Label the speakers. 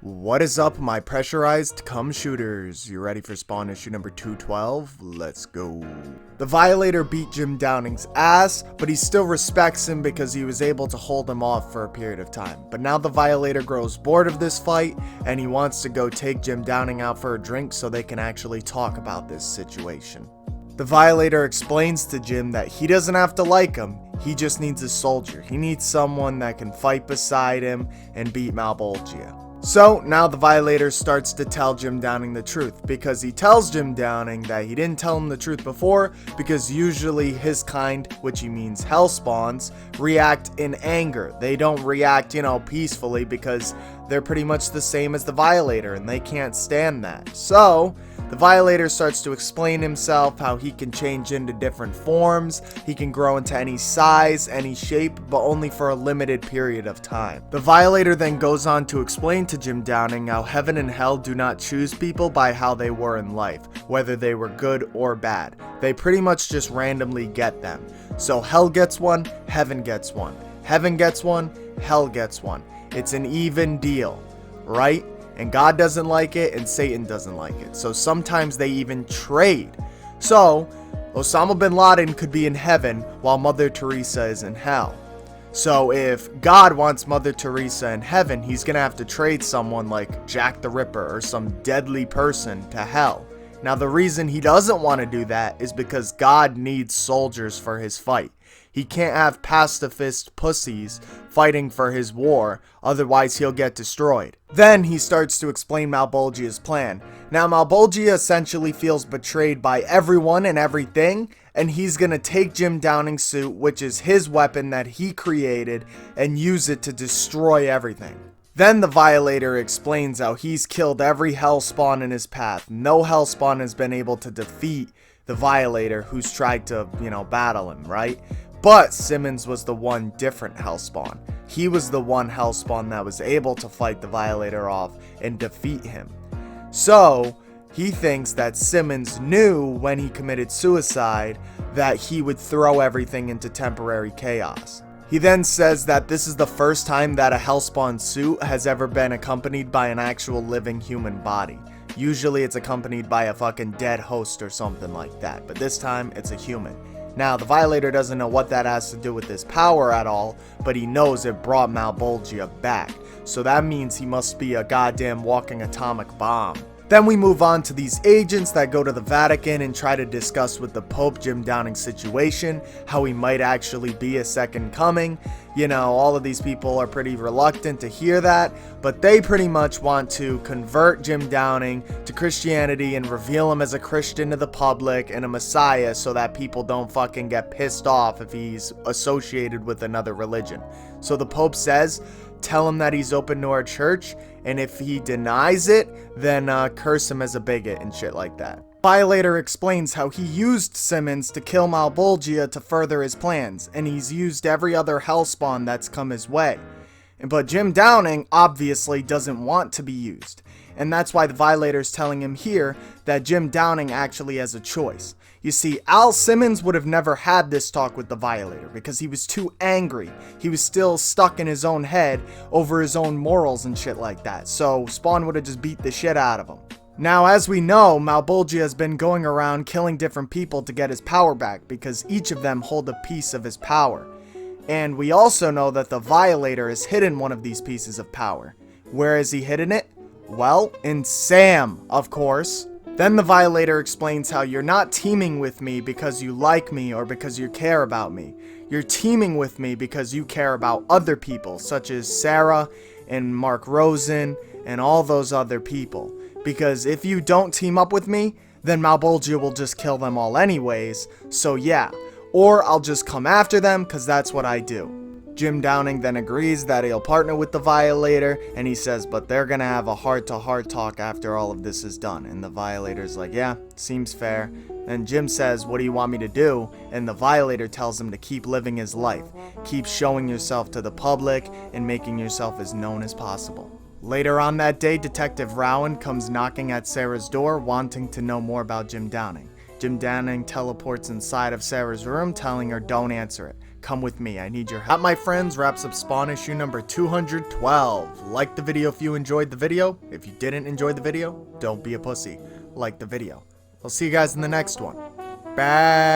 Speaker 1: What is up, my pressurized cum shooters? You ready for spawn issue number 212? Let's go. The Violator beat Jim Downing's ass, but he still respects him because he was able to hold him off for a period of time. But now the Violator grows bored of this fight, and he wants to go take Jim Downing out for a drink so they can actually talk about this situation. The Violator explains to Jim that he doesn't have to like him, he just needs a soldier. He needs someone that can fight beside him and beat Malebolgia. So now the Violator starts to tell Jim Downing the truth, because he tells Jim Downing that he didn't tell him the truth before because usually his kind, which he means hell spawns, react in anger. They don't react, peacefully, because they're pretty much the same as the Violator and they can't stand that. So the Violator starts to explain himself, how he can change into different forms, he can grow into any size, any shape, but only for a limited period of time. The Violator then goes on to explain to Jim Downing how heaven and hell do not choose people by how they were in life, whether they were good or bad. They pretty much just randomly get them. So hell gets one, heaven gets one. Heaven gets one, hell gets one. It's an even deal, right? And God doesn't like it, and Satan doesn't like it. So sometimes they even trade. So Osama bin Laden could be in heaven while Mother Teresa is in hell. So if God wants Mother Teresa in heaven, he's going to have to trade someone like Jack the Ripper or some deadly person to hell. Now the reason he doesn't want to do that is because God needs soldiers for his fight. He can't have pacifist pussies fighting for his war, otherwise he'll get destroyed. Then he starts to explain Malebolgia's plan. Now Malebolgia essentially feels betrayed by everyone and everything, and he's gonna take Jim Downing's suit, which is his weapon that he created, and use it to destroy everything. Then the Violator explains how he's killed every Hellspawn in his path. No Hellspawn has been able to defeat the Violator who's tried to, battle him, right? But Simmons was the one different Hellspawn. He was the one Hellspawn that was able to fight the Violator off and defeat him. So he thinks that Simmons knew when he committed suicide that he would throw everything into temporary chaos. He then says that this is the first time that a Hellspawn suit has ever been accompanied by an actual living human body. Usually it's accompanied by a fucking dead host or something like that, but this time it's a human. Now, the Violator doesn't know what that has to do with his power at all, but he knows it brought Malebolgia back. So that means he must be a goddamn walking atomic bomb. Then we move on to these agents that go to the Vatican and try to discuss with the Pope Jim Downing's situation, how he might actually be a second coming. All of these people are pretty reluctant to hear that, but they pretty much want to convert Jim Downing to Christianity and reveal him as a Christian to the public and a Messiah so that people don't fucking get pissed off if he's associated with another religion. So the Pope says, tell him that he's open to our church, and if he denies it, then curse him as a bigot and shit like that. Violator explains how he used Simmons to kill Malebolgia to further his plans, and he's used every other Hellspawn that's come his way. But Jim Downing obviously doesn't want to be used, and that's why the Violator's telling him here that Jim Downing actually has a choice. You see, Al Simmons would have never had this talk with the Violator because he was too angry. He was still stuck in his own head over his own morals and shit like that, so Spawn would have just beat the shit out of him. Now, as we know, Malebolgia has been going around killing different people to get his power back because each of them hold a piece of his power. And we also know that the Violator has hidden one of these pieces of power. Where has he hidden it? Well, in Sam, of course. Then the Violator explains how you're not teaming with me because you like me or because you care about me. You're teaming with me because you care about other people, such as Sarah and Mark Rosen and all those other people. Because if you don't team up with me, then Malebolgia will just kill them all anyways, so yeah. Or I'll just come after them, because that's what I do. Jim Downing then agrees that he'll partner with the Violator, and he says, but they're gonna have a heart-to-heart talk after all of this is done. And the Violator's like, yeah, seems fair. Then Jim says, what do you want me to do? And the Violator tells him to keep living his life. Keep showing yourself to the public and making yourself as known as possible. Later on that day, Detective Rowan comes knocking at Sarah's door, wanting to know more about Jim Downing. Jim Downing teleports inside of Sarah's room, telling her don't answer it. come with me. I need your help. That, my friends, wraps up Spawn issue number 212. Like the video if you enjoyed the video. If you didn't enjoy the video, don't be a pussy. Like the video. I'll see you guys in the next one. Bye.